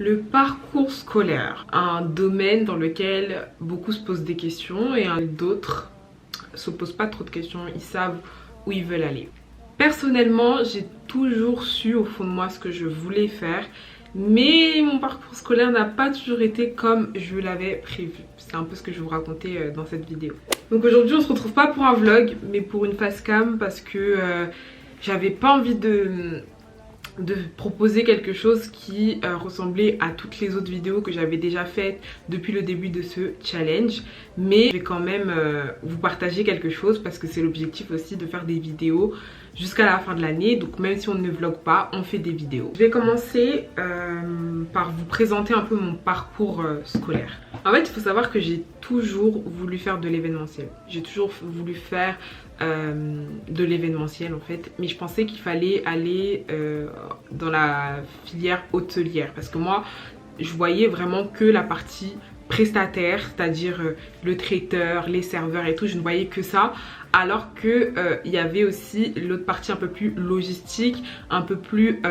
Le parcours scolaire, un domaine dans lequel beaucoup se posent des questions et d'autres se posent pas trop de questions, ils savent où ils veulent aller. Personnellement, j'ai toujours su au fond de moi ce que je voulais faire, mais mon parcours scolaire n'a pas toujours été comme je l'avais prévu. C'est un peu ce que je vais vous raconter dans cette vidéo. Donc aujourd'hui on se retrouve pas pour un vlog, mais pour une face cam parce que j'avais pas envie de proposer quelque chose qui ressemblait à toutes les autres vidéos que j'avais déjà faites depuis le début de ce challenge, mais je vais quand même vous partager quelque chose parce que c'est l'objectif aussi de faire des vidéos jusqu'à la fin de l'année. Donc même si on ne vlog pas, on fait des vidéos. Je vais commencer par vous présenter un peu mon parcours scolaire. En fait, il faut savoir que j'ai toujours voulu faire de l'événementiel. J'ai toujours voulu faire de l'événementiel en fait, mais je pensais qu'il fallait aller dans la filière hôtelière parce que moi je voyais vraiment que la partie prestataire, c'est-à-dire le traiteur, les serveurs et tout, je ne voyais que ça, alors que il y avait aussi l'autre partie un peu plus logistique, un peu plus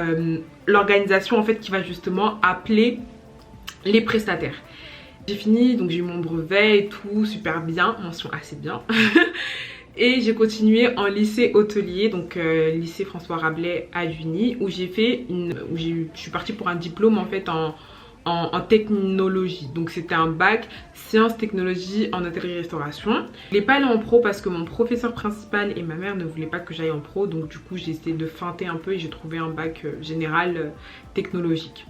l'organisation en fait qui va justement appeler les prestataires. J'ai fini, donc j'ai eu mon brevet et tout, super bien, mention assez bien. Et j'ai continué en lycée hôtelier, donc lycée François Rabelais à Duny, où j'ai fait je suis partie pour un diplôme en fait en technologie. Donc c'était un bac sciences technologie en hôtellerie-restauration. Je n'ai pas allé en pro parce que mon professeur principal et ma mère ne voulaient pas que j'aille en pro, donc du coup j'ai essayé de feinter un peu et j'ai trouvé un bac général technologique.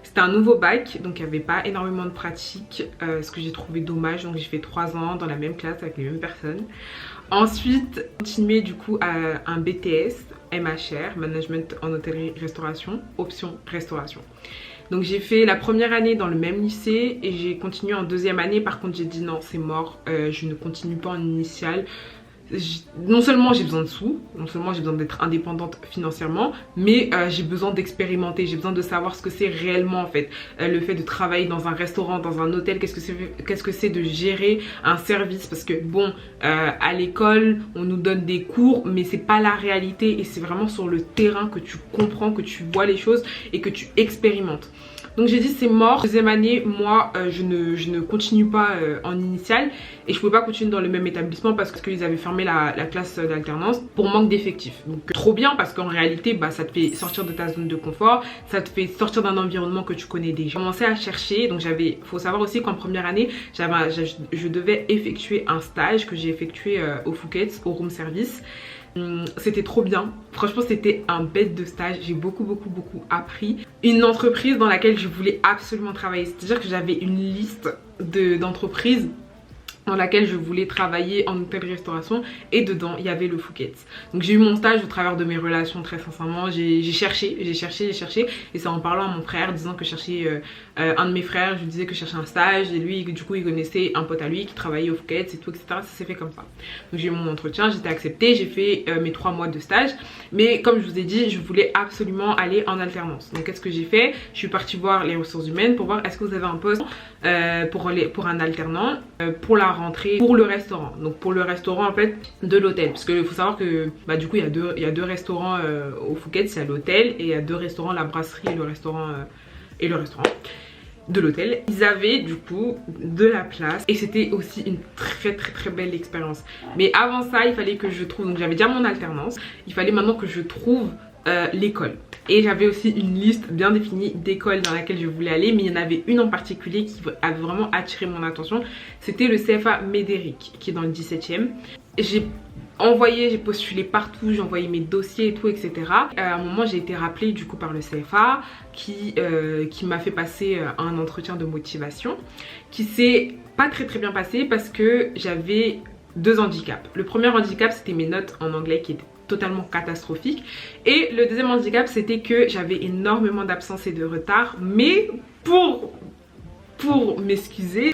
C'était un nouveau bac, donc il n'y avait pas énormément de pratiques, ce que j'ai trouvé dommage. Donc j'ai fait 3 ans dans la même classe avec les mêmes personnes. Ensuite, continué du coup à un BTS, MHR, Management en hôtellerie-restauration, option restauration. Donc j'ai fait la première année dans le même lycée et j'ai continué en deuxième année. Par contre j'ai dit non, c'est mort, je ne continue pas en initiale. Non seulement j'ai besoin de sous, non seulement j'ai besoin d'être indépendante financièrement, mais j'ai besoin d'expérimenter, j'ai besoin de savoir ce que c'est réellement en fait. Le fait de travailler dans un restaurant, dans un hôtel, qu'est-ce que c'est de gérer un service, parce que bon, à l'école on nous donne des cours, mais c'est pas la réalité et c'est vraiment sur le terrain que tu comprends, que tu vois les choses et que tu expérimentes. Donc j'ai dit c'est mort. Deuxième année, moi je ne continue pas en initiale et je pouvais pas continuer dans le même établissement parce qu'ils avaient fermé la classe d'alternance pour manque d'effectifs. Donc trop bien parce qu'en réalité bah, ça te fait sortir de ta zone de confort, ça te fait sortir d'un environnement que tu connais déjà. J'ai commencé à chercher, donc faut savoir aussi qu'en première année je devais effectuer un stage que j'ai effectué au Fouquet's, au room service. C'était trop bien, franchement c'était un bête de stage, j'ai beaucoup appris. Une entreprise dans laquelle je voulais absolument travailler, c'est-à-dire que j'avais une liste d'entreprises dans laquelle je voulais travailler en hôtellerie-restauration et dedans il y avait le Fouquet's. Donc j'ai eu mon stage au travers de mes relations, très sincèrement. J'ai cherché et c'est en parlant à mon frère disant que je cherchais un de mes frères, je lui disais que je cherchais un stage et lui du coup il connaissait un pote à lui qui travaillait au Fouquet's et tout, etc. Ça s'est fait comme ça. Donc j'ai eu mon entretien, j'étais acceptée, j'ai fait mes 3 mois de stage, mais comme je vous ai dit je voulais absolument aller en alternance. Donc qu'est-ce que j'ai fait? Je suis partie voir les ressources humaines pour voir est-ce que vous avez un poste pour un alternant pour la rentrée pour le restaurant. Donc pour le restaurant en fait de l'hôtel, parce qu'il faut savoir que bah, du coup il y a deux restaurants au Fouquet's, il y a l'hôtel et il y a 2 restaurants, la brasserie et le restaurant de l'hôtel. Ils avaient du coup de la place et c'était aussi une très belle expérience. Mais avant ça il fallait que je trouve, donc j'avais déjà mon alternance, il fallait maintenant que je trouve l'école. Et j'avais aussi une liste bien définie d'écoles dans laquelle je voulais aller, mais il y en avait une en particulier qui avait vraiment attiré mon attention. C'était le CFA Médéric qui est dans le 17e. J'ai postulé partout, j'ai envoyé mes dossiers et tout, etc. À un moment j'ai été rappelée du coup par le CFA qui m'a fait passer un entretien de motivation qui s'est pas très bien passé parce que j'avais 2 handicaps. Le premier handicap c'était mes notes en anglais qui étaient totalement catastrophique, et le deuxième handicap c'était que j'avais énormément d'absence et de retard, mais pour m'excuser,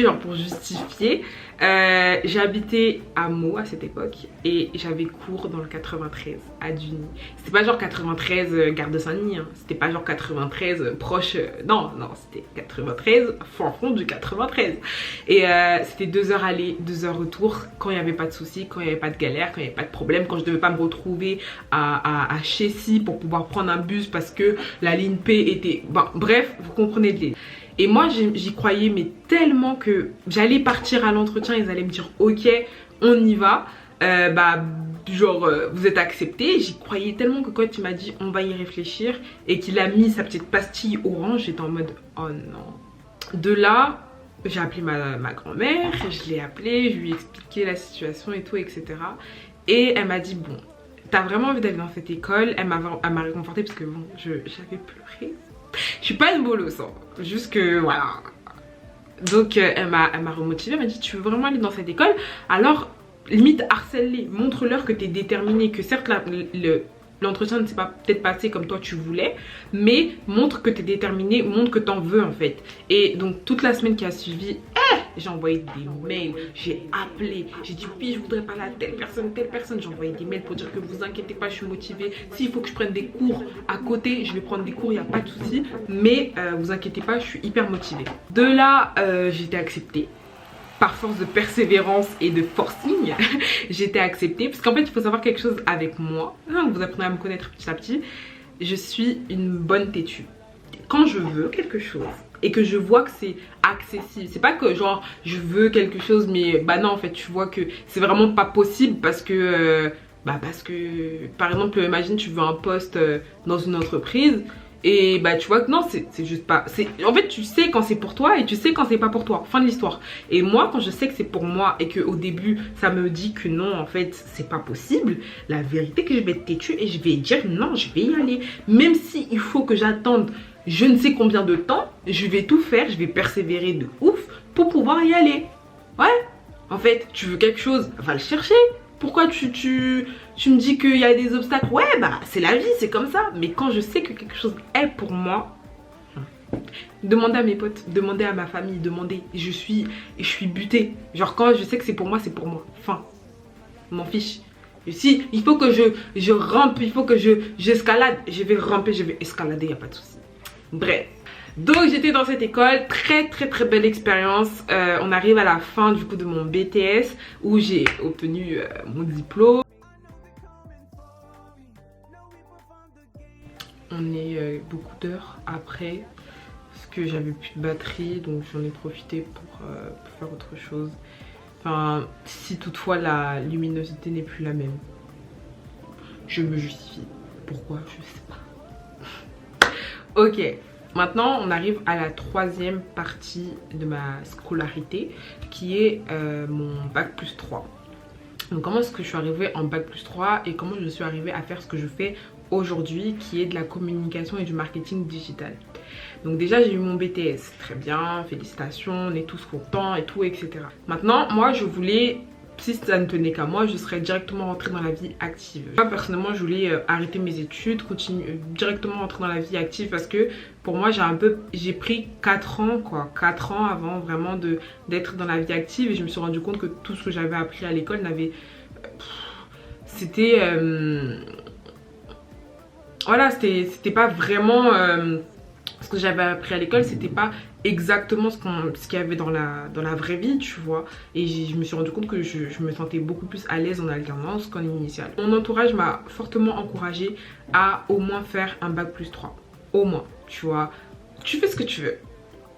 genre pour justifier, j'habitais à Meaux à cette époque et j'avais cours dans le 93 à Duny. C'était pas genre 93 gare de Saint-Denis, hein. C'était pas genre 93 proche, non, c'était 93 fond du 93. Et c'était 2 heures aller, 2 heures retour, quand il n'y avait pas de soucis, quand il n'y avait pas de galère, quand il n'y avait pas de problème, quand je devais pas me retrouver à Chessy pour pouvoir prendre un bus parce que la ligne P était... Bon, bref, vous comprenez le délire. Et moi j'y croyais mais tellement que j'allais partir à l'entretien, ils allaient me dire ok on y va, vous êtes accepté. J'y croyais tellement que quand il m'a dit on va y réfléchir et qu'il a mis sa petite pastille orange, j'étais en mode oh non. De là j'ai appelé ma grand-mère, je l'ai appelée, je lui ai expliqué la situation et tout etc. Et elle m'a dit bon t'as vraiment envie d'aller dans cette école. Elle m'a réconfortée parce que bon j'avais pleuré. Je suis pas une bolosse, hein. Juste que voilà. Donc elle m'a remotivée, elle m'a dit tu veux vraiment aller dans cette école, alors limite harcèle-les, montre-leur que tu es déterminée, que certes l'entretien ne s'est pas peut-être passé comme toi tu voulais, mais montre que tu es déterminée, montre que tu en veux en fait. Et donc toute la semaine qui a suivi, j'ai envoyé des mails, j'ai appelé, j'ai dit oui je voudrais parler à telle personne, j'ai envoyé des mails pour dire que vous inquiétez pas, je suis motivée, s'il faut que je prenne des cours à côté, je vais prendre des cours, il n'y a pas de souci, mais vous inquiétez pas, je suis hyper motivée. De là, j'ai été acceptée. Par force de persévérance et de forcing, j'ai été acceptée. Parce qu'en fait, il faut savoir quelque chose avec moi. Vous apprenez à me connaître petit à petit. Je suis une bonne têtue. Quand je veux quelque chose et que je vois que c'est accessible, c'est pas que genre je veux quelque chose mais bah non en fait tu vois que c'est vraiment pas possible parce que par exemple imagine tu veux un poste dans une entreprise et bah tu vois que non c'est juste pas, en fait tu sais quand c'est pour toi et tu sais quand c'est pas pour toi, fin de l'histoire. Et moi quand je sais que c'est pour moi et que au début ça me dit que non en fait c'est pas possible, la vérité que je vais être têtue et je vais dire non je vais y aller, même si il faut que j'attende je ne sais combien de temps, je vais tout faire, je vais persévérer de ouf pour pouvoir y aller. Ouais, en fait tu veux quelque chose, va le chercher. Pourquoi tu me dis qu'il y a des obstacles? Ouais bah c'est la vie, c'est comme ça. Mais quand je sais que quelque chose est pour moi, demandez à mes potes, demandez à ma famille, demandez. Je suis butée. Genre quand je sais que c'est pour moi, c'est pour moi. Fin. Je m'en fiche. Et si il faut que je rampe, il faut que j'escalade, je vais ramper, je vais escalader, il n'y a pas de souci. Bref. Donc j'étais dans cette école, très belle expérience. On arrive à la fin du coup de mon BTS où j'ai obtenu mon diplôme. On est beaucoup d'heures après parce que j'avais plus de batterie, donc j'en ai profité pour faire autre chose. Enfin, si toutefois la luminosité n'est plus la même, je me justifie. Pourquoi? Je sais pas. Ok. Maintenant, on arrive à la troisième partie de ma scolarité qui est mon bac plus 3. Donc comment est-ce que je suis arrivée en bac plus 3 et comment je suis arrivée à faire ce que je fais aujourd'hui qui est de la communication et du marketing digital. Donc déjà j'ai eu mon BTS, très bien, félicitations, on est tous contents et tout etc. Maintenant moi je voulais, si ça ne tenait qu'à moi, je serais directement rentrée dans la vie active. Moi personnellement je voulais arrêter mes études, continuer directement rentrer dans la vie active parce que pour moi j'ai pris 4 ans quoi, 4 ans avant vraiment d'être dans la vie active et je me suis rendu compte que tout ce que j'avais appris à l'école n'avait... c'était... voilà, c'était pas vraiment... ce que j'avais appris à l'école, c'était pas exactement ce qu'il y avait dans la vraie vie, tu vois. Et je me suis rendu compte que je me sentais beaucoup plus à l'aise en alternance qu'en initiale. Mon entourage m'a fortement encouragée à au moins faire un bac plus 3. Au moins, tu vois. Tu fais ce que tu veux.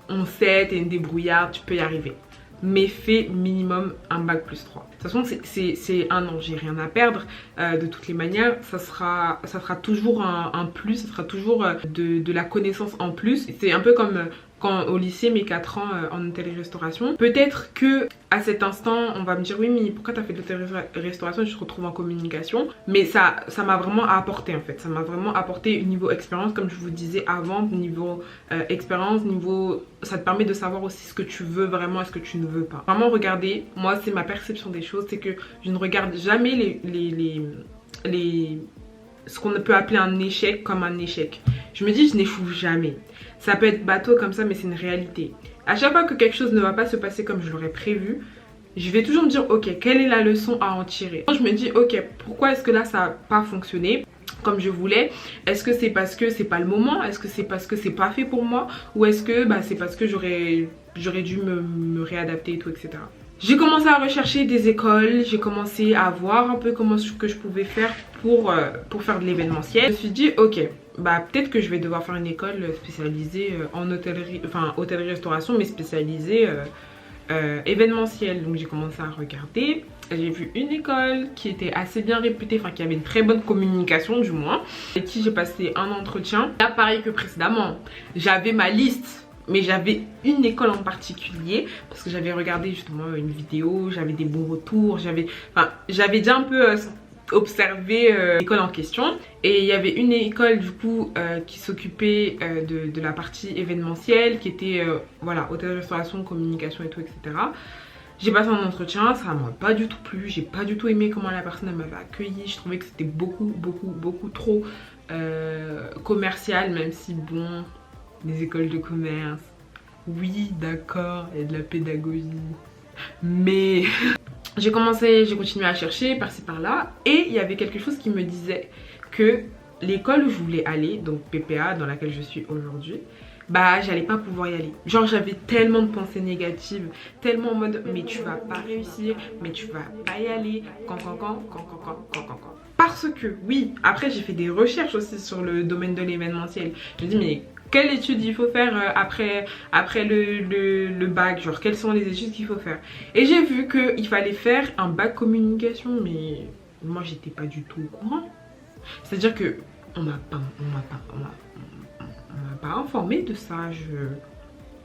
On sait, t'es une débrouillarde, tu peux y arriver. Mais fais minimum un bac plus 3. De toute façon, c'est un an, j'ai rien à perdre. De toutes les manières, ça sera toujours un plus, ça sera toujours de la connaissance en plus. C'est un peu comme quand au lycée, mes 4 ans en hôtellerie-restauration. Peut-être que à cet instant, on va me dire oui, mais pourquoi t'as fait de l'hôtellerie-restauration et je te retrouve en communication? Mais ça m'a vraiment apporté en fait. Ça m'a vraiment apporté niveau expérience, comme je vous disais avant, niveau expérience, niveau... Ça te permet de savoir aussi ce que tu veux vraiment et ce que tu ne veux pas. Vraiment, regardez, moi c'est ma perception des choses, c'est que je ne regarde jamais ce qu'on peut appeler un échec comme un échec. Je me dis je n'échoue jamais. Ça peut être bateau comme ça mais c'est une réalité. À chaque fois que quelque chose ne va pas se passer comme je l'aurais prévu, je vais toujours me dire ok, quelle est la leçon à en tirer. Je me dis ok, pourquoi est-ce que là ça n'a pas fonctionné comme je voulais? Est-ce que c'est parce que c'est pas le moment? Est-ce que c'est parce que c'est pas fait pour moi? Ou est-ce que c'est parce que j'aurais dû me réadapter et tout, etc. J'ai commencé à rechercher des écoles, j'ai commencé à voir un peu comment ce que je pouvais faire pour faire de l'événementiel. Je me suis dit ok, peut-être que je vais devoir faire une école spécialisée en hôtellerie, enfin hôtellerie-restauration, mais spécialisée événementiel. Donc j'ai commencé à regarder. J'ai vu une école qui était assez bien réputée, enfin qui avait une très bonne communication du moins, avec qui j'ai passé un entretien. Là pareil que précédemment, j'avais ma liste. Mais j'avais une école en particulier parce que j'avais regardé justement une vidéo, j'avais des bons retours, j'avais déjà un peu observé l'école en question. Et il y avait une école du coup qui s'occupait de la partie événementielle, qui était voilà, hôtel, restauration, communication et tout, etc. J'ai passé un entretien, ça m'a pas du tout plu, j'ai pas du tout aimé comment la personne m'avait accueilli. Je trouvais que c'était beaucoup trop commercial, même si bon... Les écoles de commerce, oui d'accord, il y a de la pédagogie, mais j'ai continué à chercher par-ci par-là, et il y avait quelque chose qui me disait que l'école où je voulais aller, donc PPA dans laquelle je suis aujourd'hui, j'allais pas pouvoir y aller. Genre j'avais tellement de pensées négatives, tellement en mode mais tu vas pas réussir, mais tu vas pas y aller, quand. Parce que oui, après j'ai fait des recherches aussi sur le domaine de l'événementiel. Je me dis mais quelle étude il faut faire après le bac, genre quelles sont les études qu'il faut faire. Et j'ai vu qu'il fallait faire un bac communication, mais moi j'étais pas du tout au courant. C'est à dire que on m'a pas informé de ça.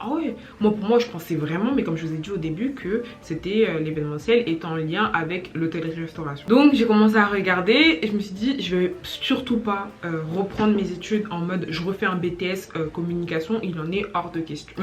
Ah ouais, pour moi je pensais vraiment, mais comme je vous ai dit au début, que c'était l'événementiel étant en lien avec l'hôtellerie-restauration. Donc j'ai commencé à regarder et je me suis dit je vais surtout pas reprendre mes études en mode je refais un BTS communication, il en est hors de question.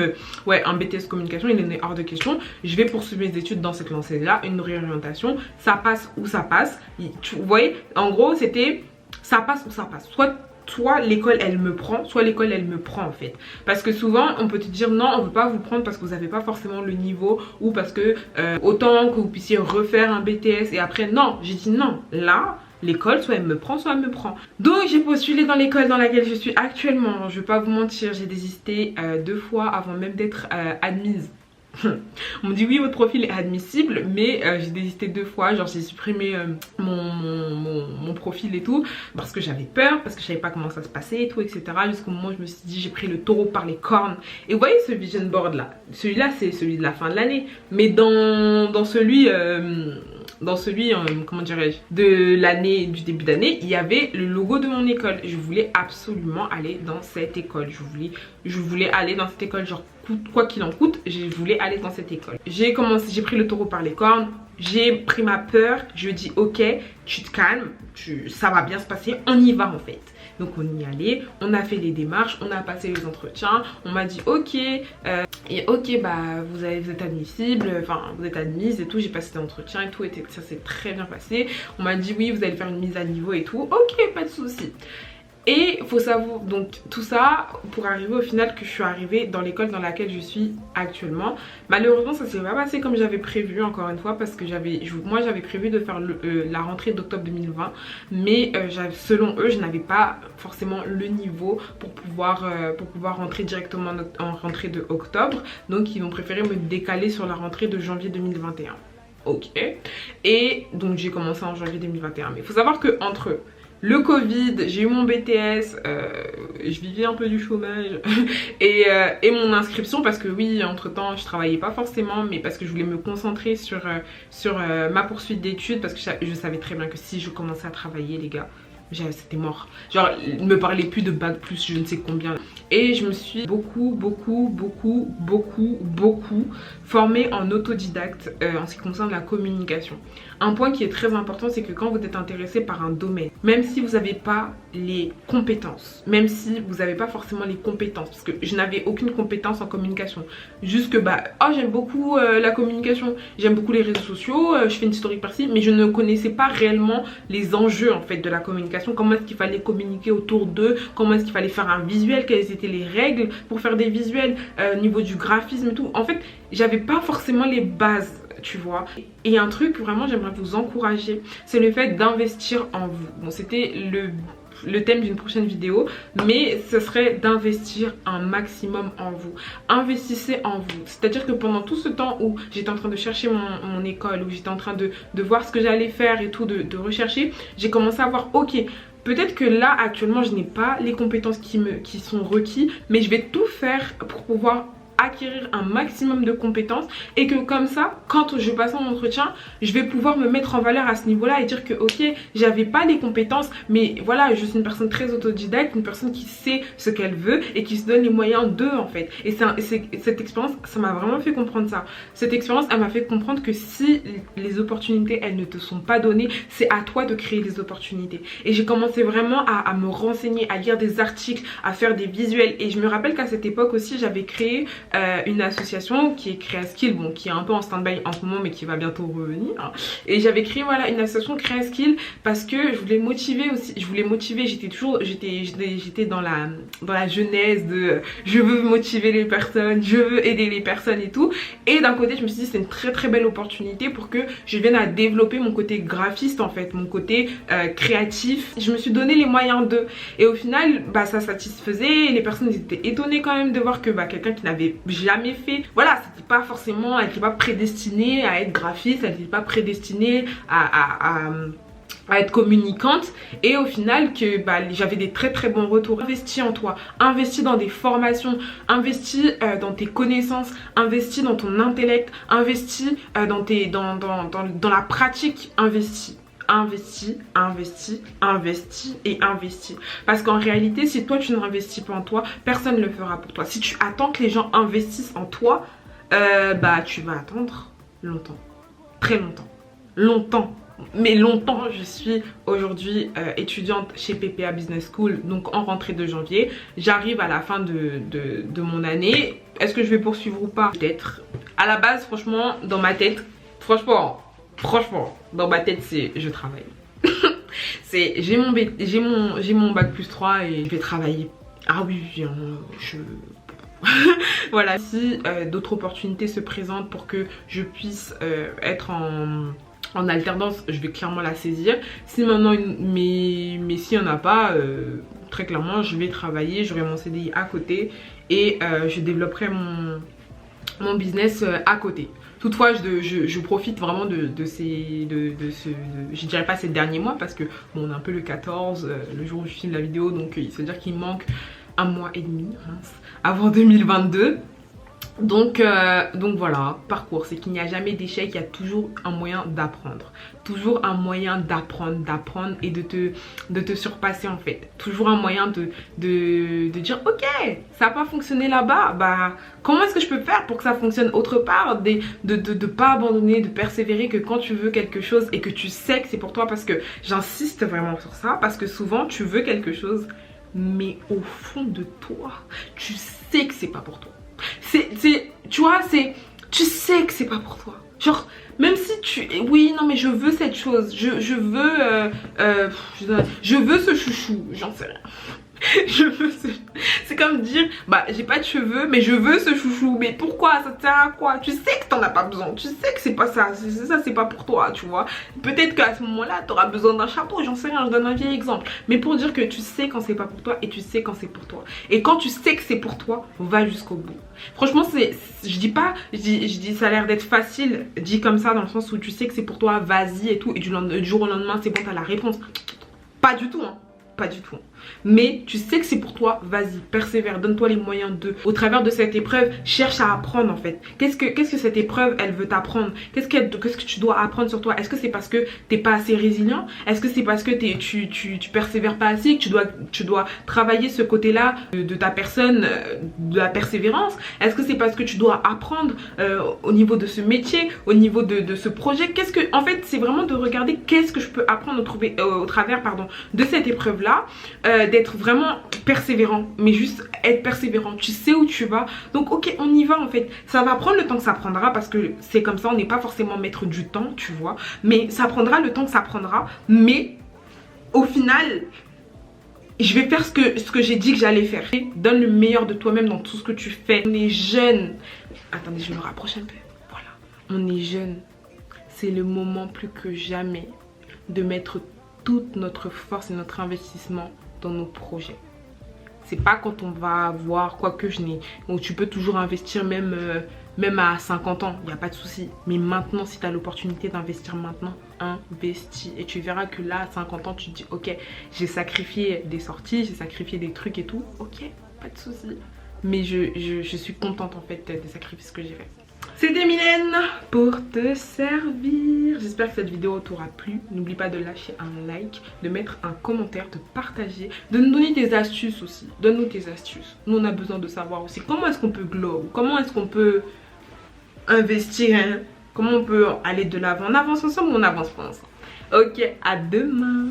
Ouais, un BTS communication, il en est hors de question. Je vais poursuivre mes études dans cette lancée là, une réorientation, ça passe ou ça passe. Vous voyez, en gros c'était ça passe ou ça passe. Soit l'école elle me prend, soit l'école elle me prend en fait. Parce que souvent on peut te dire non, on veut pas vous prendre parce que vous n'avez pas forcément le niveau, ou parce que autant que vous puissiez refaire un BTS, et après non, j'ai dit non, là l'école soit elle me prend, soit elle me prend. Donc j'ai postulé dans l'école dans laquelle je suis actuellement. Je vais pas vous mentir, j'ai désisté 2 fois avant même d'être admise. On me dit oui, votre profil est admissible, mais j'ai désisté 2 fois. Genre j'ai supprimé mon profil et tout parce que j'avais peur, parce que je savais pas comment ça se passait et tout, etc. Jusqu'au moment où je me suis dit j'ai pris le taureau par les cornes. Et vous voyez ce vision board là, celui-là c'est celui de la fin de l'année, mais dans celui comment dirais-je, de l'année, du début d'année, il y avait le logo de mon école. Je voulais absolument aller dans cette école. Je voulais aller dans cette école, genre quoi qu'il en coûte, je voulais aller dans cette école. J'ai pris le taureau par les cornes, j'ai pris ma peur, je dis ok, tu te calmes, ça va bien se passer, on y va en fait. Donc on y allait, on a fait les démarches, on a passé les entretiens, on m'a dit ok, vous êtes admissible, enfin vous êtes admise et tout, j'ai passé des entretiens et tout, et ça s'est très bien passé. On m'a dit oui, vous allez faire une mise à niveau et tout, ok, pas de souci. Et faut savoir, donc tout ça pour arriver au final que je suis arrivée dans l'école dans laquelle je suis actuellement. Malheureusement ça s'est pas passé comme j'avais prévu, encore une fois, parce que moi j'avais prévu de faire la rentrée d'octobre 2020, mais selon eux je n'avais pas forcément le niveau pour pouvoir rentrer directement en rentrée de octobre. Donc ils ont préféré me décaler sur la rentrée de janvier 2021. Ok, et donc j'ai commencé en janvier 2021, mais il faut savoir que entre le Covid, j'ai eu mon BTS, je vivais un peu du chômage et mon inscription, parce que oui, entre temps je travaillais pas forcément, mais parce que je voulais me concentrer sur ma poursuite d'études, parce que je savais très bien que si je commençais à travailler, les gars, c'était mort. Genre, ne me parlez plus de bac plus je ne sais combien. Et je me suis beaucoup formée en autodidacte en ce qui concerne la communication. Un point qui est très important, c'est que quand vous êtes intéressé par un domaine, même si vous n'avez pas les compétences, même si vous n'avez pas forcément les compétences, parce que je n'avais aucune compétence en communication, juste que j'aime beaucoup la communication, j'aime beaucoup les réseaux sociaux, je fais une historique par-ci, mais je ne connaissais pas réellement les enjeux en fait de la communication, comment est-ce qu'il fallait communiquer autour d'eux, comment est-ce qu'il fallait faire un visuel, quelles étaient les règles pour faire des visuels, au niveau du graphisme et tout. En fait, j'avais pas forcément les bases tu vois. Et un truc vraiment j'aimerais vous encourager, c'est le fait d'investir en vous. Bon, c'était le thème d'une prochaine vidéo, mais ce serait d'investir un maximum en vous. Investissez en vous, c'est à dire que pendant tout ce temps où j'étais en train de chercher mon école, où j'étais en train de voir ce que j'allais faire et tout, de rechercher, j'ai commencé à voir ok, peut-être que là actuellement je n'ai pas les compétences qui sont requises, mais je vais tout faire pour pouvoir acquérir un maximum de compétences et que comme ça, quand je passe en entretien, je vais pouvoir me mettre en valeur à ce niveau-là et dire que ok, j'avais pas les compétences, mais voilà, je suis une personne très autodidacte, une personne qui sait ce qu'elle veut et qui se donne les moyens d'eux en fait. Et cette expérience, ça m'a vraiment fait comprendre ça. Cette expérience, elle m'a fait comprendre que si les opportunités, elles ne te sont pas données, c'est à toi de créer les opportunités. Et j'ai commencé vraiment à me renseigner, à lire des articles, à faire des visuels. Et je me rappelle qu'à cette époque aussi, j'avais créé une association qui est Créaskill, bon, qui est un peu en stand-by en ce moment mais qui va bientôt revenir. Et j'avais créé voilà une association Créaskill parce que je voulais motiver aussi, j'étais dans la genèse de je veux motiver les personnes, je veux aider les personnes et tout. Et d'un côté je me suis dit c'est une très très belle opportunité pour que je vienne à développer mon côté graphiste en fait, mon côté créatif. Je me suis donné les moyens d'eux et au final bah ça satisfaisait et les personnes étaient étonnées quand même de voir que bah, quelqu'un qui n'avait jamais fait, voilà, c'était pas forcément, elle n'était pas prédestinée à être graphiste, elle n'était pas prédestinée à être communicante et au final que bah, j'avais des très très bons retours. Investis en toi, investis dans des formations, investis dans tes connaissances, investis dans ton intellect, investis dans la pratique, investis. Investis, investis, investis et investis. Parce qu'en réalité, si toi tu n'investis pas en toi, personne ne le fera pour toi. Si tu attends que les gens investissent en toi, bah tu vas attendre longtemps. Très longtemps. Longtemps. Mais longtemps. Je suis aujourd'hui étudiante chez PPA Business School, donc en rentrée de janvier. J'arrive à la fin de mon année. Est-ce que je vais poursuivre ou pas? Peut-être. À la base, franchement, dans ma tête, franchement, dans ma tête, c'est je travaille. C'est j'ai mon bac plus 3 et je vais travailler. Ah oui, je voilà, si d'autres opportunités se présentent pour que je puisse être en alternance, je vais clairement la saisir. Si maintenant, mais s'il n'y en a pas, très clairement, je vais travailler, j'aurai mon CDI à côté et je développerai mon business à côté. Toutefois, je profite vraiment je dirais pas ces derniers mois parce que bon, on est un peu le 14, le jour où je filme la vidéo, donc il se dire qu'il manque un mois et demi avant 2022. Donc voilà, parcours, c'est qu'il n'y a jamais d'échec, il y a toujours un moyen d'apprendre. Toujours un moyen d'apprendre et de te surpasser en fait. Toujours un moyen de dire ok, ça n'a pas fonctionné là-bas, bah comment est-ce que je peux faire pour que ça fonctionne autre part, de pas abandonner, de persévérer, que quand tu veux quelque chose et que tu sais que c'est pour toi, parce que j'insiste vraiment sur ça, parce que souvent tu veux quelque chose mais au fond de toi, tu sais que c'est pas pour toi. Tu vois, tu sais que c'est pas pour toi. Genre, même si oui, non mais je veux cette chose, je veux ce chouchou, j'en sais rien. C'est comme dire bah j'ai pas de cheveux mais je veux ce chouchou, mais pourquoi, ça te sert à quoi? Tu sais que t'en as pas besoin, tu sais que c'est pas ça, c'est pas pour toi, tu vois. Peut-être qu'à ce moment là t'auras besoin d'un chapeau, j'en sais rien, je donne un vieil exemple, mais pour dire que tu sais quand c'est pas pour toi et tu sais quand c'est pour toi, et quand tu sais que c'est pour toi, va jusqu'au bout. Franchement, je dis ça a l'air d'être facile dit comme ça, dans le sens où tu sais que c'est pour toi, vas-y et tout, et du jour au lendemain c'est bon, t'as la réponse. Pas du tout, hein. Pas du tout. Mais tu sais que c'est pour toi, vas-y, persévère, donne-toi les moyens de. Au travers de cette épreuve, cherche à apprendre en fait. Qu'est-ce que cette épreuve, elle veut t'apprendre? Qu'est-ce que tu dois apprendre sur toi? Est-ce que c'est parce que t'es pas assez résilient? Est-ce que c'est parce que tu persévères pas assez, que tu dois travailler ce côté-là de ta personne, de la persévérance? Est-ce que c'est parce que tu dois apprendre au niveau de ce métier, au niveau de ce projet? En fait, c'est vraiment de regarder qu'est-ce que je peux apprendre au travers de cette épreuve-là. D'être vraiment persévérant, mais juste être persévérant, tu sais où tu vas, donc ok, on y va en fait. Ça va prendre le temps que ça prendra, parce que c'est comme ça, on n'est pas forcément maître du temps, tu vois, mais ça prendra le temps que ça prendra, mais au final je vais faire ce que j'ai dit que j'allais faire. Donne le meilleur de toi-même dans tout ce que tu fais. On est jeune. Attendez, je me rapproche un peu. Voilà. On est jeune. C'est le moment plus que jamais de mettre toute notre force et notre investissement dans nos projets. C'est pas quand on va avoir, quoique je n'ai, donc tu peux toujours investir même à 50 ans, il n'y a pas de souci. Mais maintenant, si tu as l'opportunité d'investir maintenant, investis. Et tu verras que là, à 50 ans, tu te dis, ok, j'ai sacrifié des sorties, j'ai sacrifié des trucs et tout. Ok, pas de souci. Mais je suis contente en fait des sacrifices que j'ai fait. C'était Mylène pour te servir. J'espère que cette vidéo t'aura plu. N'oublie pas de lâcher un like, de mettre un commentaire, de partager, de nous donner des astuces aussi. Donne-nous tes astuces. Nous, on a besoin de savoir aussi comment est-ce qu'on peut glow, comment est-ce qu'on peut investir, hein? Comment on peut aller de l'avant. On avance ensemble ou on avance pas ensemble? Ok, à demain.